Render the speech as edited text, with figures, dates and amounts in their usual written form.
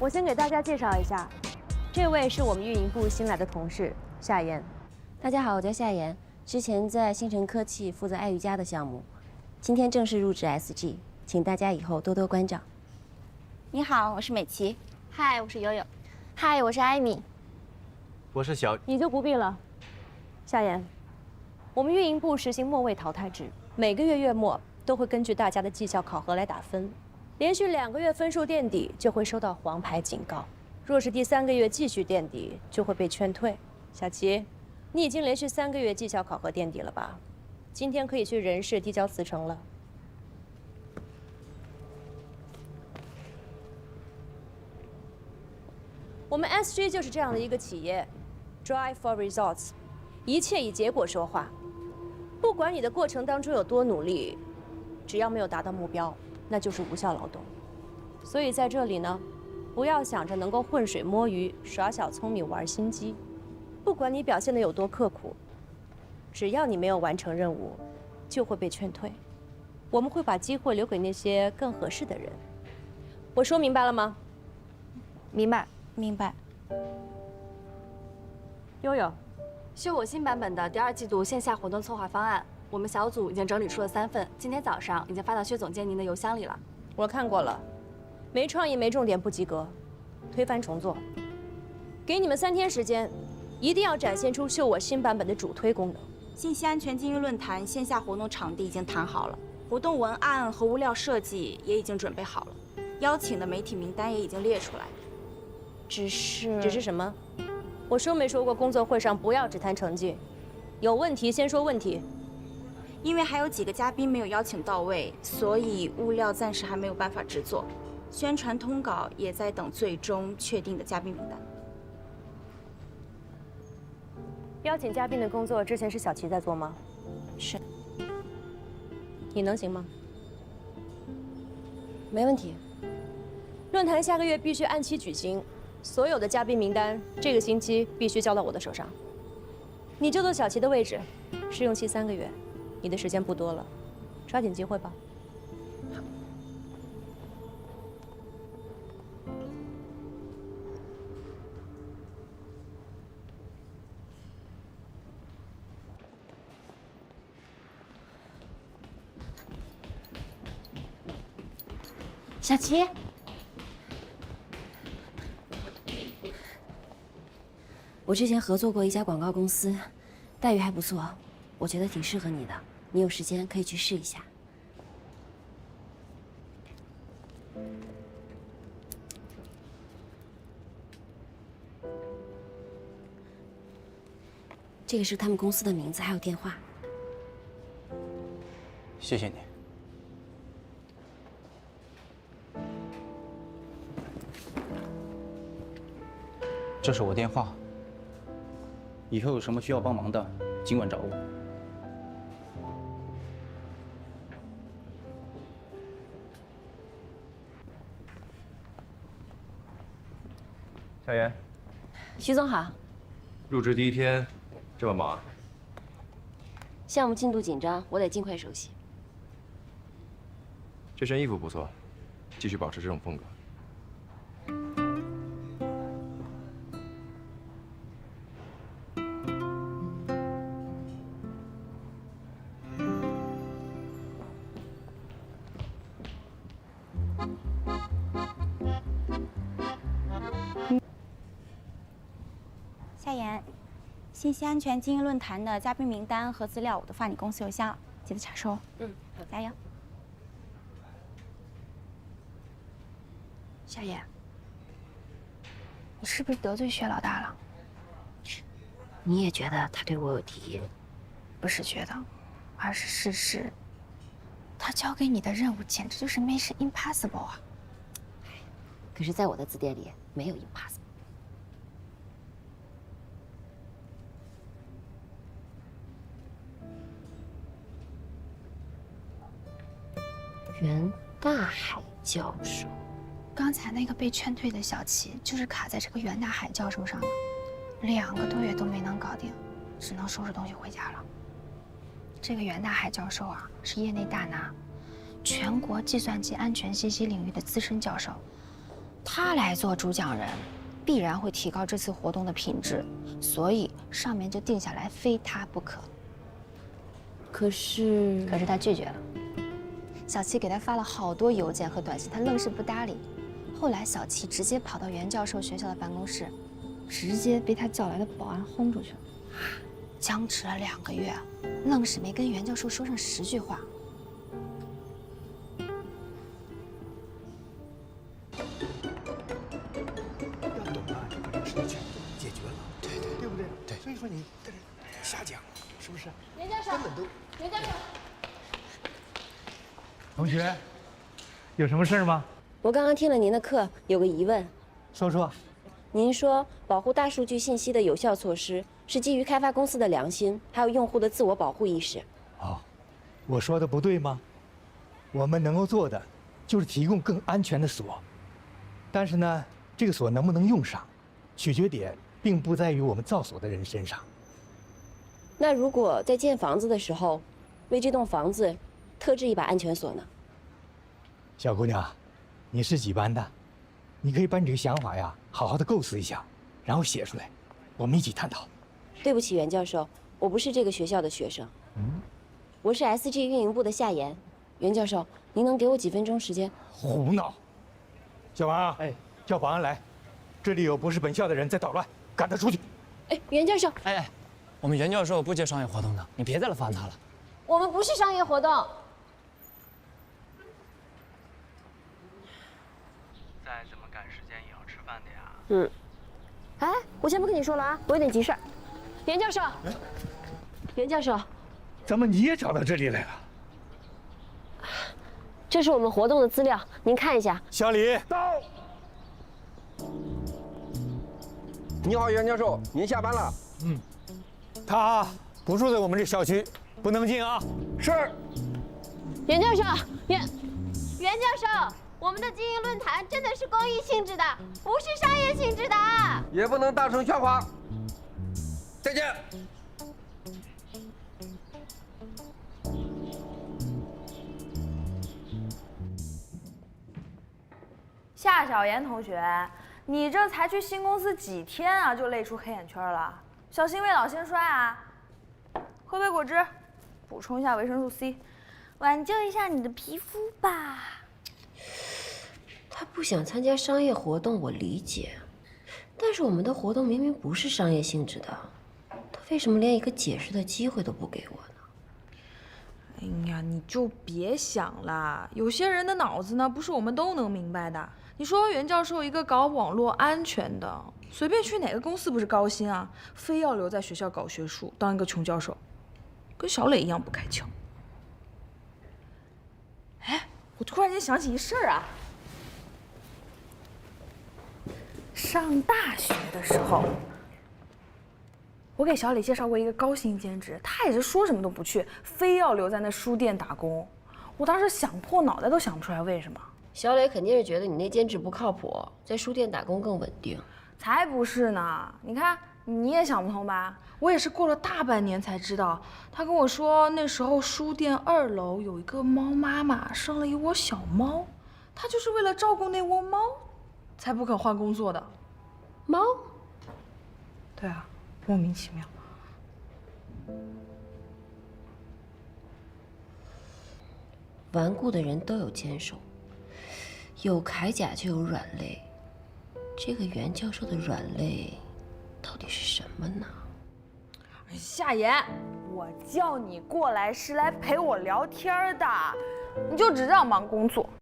我先给大家介绍一下，这位是我们运营部新来的同事夏妍。大家好，我叫夏妍，之前在星辰科技负责爱瑜伽的项目，今天正式入职 SG， 请大家以后多多关照。你好，我是美琪。嗨，我是悠悠。嗨，我是艾米。我是小，你就不必了。夏妍，我们运营部实行末位淘汰制，每个月月末都会根据大家的绩效考核来打分。 连续2个月分数垫底，就会收到黄牌警告；若是第3个月继续垫底，就会被劝退。小齐，你已经连续3个月绩效考核垫底了吧？今天可以去人事递交辞呈了。我们 SG 就是这样的一个企业 ，Drive for results， 一切以结果说话。不管你的过程当中有多努力，只要没有达到目标。 那就是无效劳动，所以在这里呢，不要想着能够浑水摸鱼、耍小聪明、玩心机。不管你表现得有多刻苦，只要你没有完成任务，就会被劝退。我们会把机会留给那些更合适的人。我说明白了吗？明白，明白。悠悠，秀我新版本的第2季度线下活动策划方案。 我们小组已经整理出了3份，今天早上已经发到薛总监您的邮箱里了。我看过了，没创意、没重点，不及格，推翻重做。给你们3天时间，一定要展现出秀我新版本的主推功能。信息安全精英论坛线下活动场地已经谈好了，活动文案和物料设计也已经准备好了，邀请的媒体名单也已经列出来。只是什么？我说没说过工作会上不要只谈成绩，有问题先说问题。 因为还有几个嘉宾没有邀请到位，所以物料暂时还没有办法制作，宣传通稿也在等最终确定的嘉宾名单。邀请嘉宾的工作之前是小齐在做吗？是。你能行吗？没问题。论坛下个月必须按期举行，所有的嘉宾名单这个星期必须交到我的手上。你就坐小齐的位置，试用期3个月。 你的时间不多了，抓紧机会吧。好。小齐，我之前合作过一家广告公司，待遇还不错，我觉得挺适合你的。 你有时间可以去试一下。这个是他们公司的名字，还有电话。谢谢你。这是我电话，以后有什么需要帮忙的，尽管找我。 夏妍，徐总好。入职第1天，这么忙啊？项目进度紧张，我得尽快熟悉。这身衣服不错，继续保持这种风格。夏妍，信息安全精英论坛的嘉宾名单和资料我都发你公司邮箱了，记得查收。好，加油。夏妍，你是不是得罪薛老大了？你也觉得他对我有敌意？不是觉得，而是事实。他交给你的任务简直就是 Mission Impossible 啊！可是，在我的字典里没有 impossible。袁大海教授，刚才那个被劝退的小齐，就是卡在这个袁大海教授上了，2个多月都没能搞定，只能收拾东西回家了。这个袁大海教授啊，是业内大拿，全国计算机安全信息领域的资深教授，他来做主讲人，必然会提高这次活动的品质，所以上面就定下来非他不可。可是他拒绝了。小齐给他发了好多邮件和短信，他愣是不搭理。后来小齐直接跑到袁教授学校的办公室，直接被他叫来的保安轰出去了。僵持了2个月，愣是没跟袁教授说上10句话。要懂啊，就把这个事情全部解决了，对不对？对。所以说你在这瞎讲，是不是？袁教授，根本都。袁教授。同学，有什么事吗？我刚刚听了您的课，有个疑问。说说。您说保护大数据信息的有效措施是基于开发公司的良心，还有用户的自我保护意识。哦，我说的不对吗？我们能够做的就是提供更安全的锁，但是呢，这个锁能不能用上，取决点并不在于我们造锁的人身上。那如果在建房子的时候，为这栋房子特制一把安全锁呢？小姑娘，你是几班的？你可以把你这个想法呀，好好的构思一下，然后写出来，我们一起探讨。对不起，袁教授，我不是这个学校的学生。我是 SG 运营部的夏言。袁教授，您能给我几分钟时间？胡闹！小王，哎，叫保安来，这里有不是本校的人在捣乱，赶他出去。哎，袁教授，哎，我们袁教授不接商业活动的，你别再来烦他了。我们不是商业活动。再怎么赶时间也要吃饭的呀。哎，我先不跟你说了啊，我有点急事儿。袁教授，袁教授，怎么你也找到这里来了？这是我们活动的资料，您看一下。小李，到。你好，袁教授，您下班了。他不住在我们这小区，不能进啊。是。袁教授，袁教授，我们的经营论坛真的是公益性质的，不是商业性质的。也不能大声喧哗。再见。夏小妍同学，你这才去新公司几天啊，就累出黑眼圈了，小心未老先衰啊！喝杯果汁，补充一下维生素 C， 挽救一下你的皮肤吧。他不想参加商业活动，我理解，但是我们的活动明明不是商业性质的，他为什么连一个解释的机会都不给我呢？哎呀，你就别想了，有些人的脑子呢，不是我们都能明白的。你说袁教授一个搞网络安全的，随便去哪个公司不是高薪啊？非要留在学校搞学术，当一个穷教授，跟小磊一样不开窍。哎，我突然间想起一事儿啊，上大学的时候，我给小磊介绍过一个高薪兼职，他也是说什么都不去，非要留在那书店打工。我当时想破脑袋都想不出来为什么。小磊肯定是觉得你那兼职不靠谱，在书店打工更稳定。才不是呢！你看，你也想不通吧？我也是过了大半年才知道，他跟我说那时候书店2楼有一个猫妈妈生了一窝小猫，他就是为了照顾那窝猫，才不肯换工作的。猫？对啊，莫名其妙。顽固的人都有坚守，有铠甲就有软肋。这个袁教授的软肋到底是什么呢？夏言，我叫你过来是来陪我聊天的，你就只知道忙工作。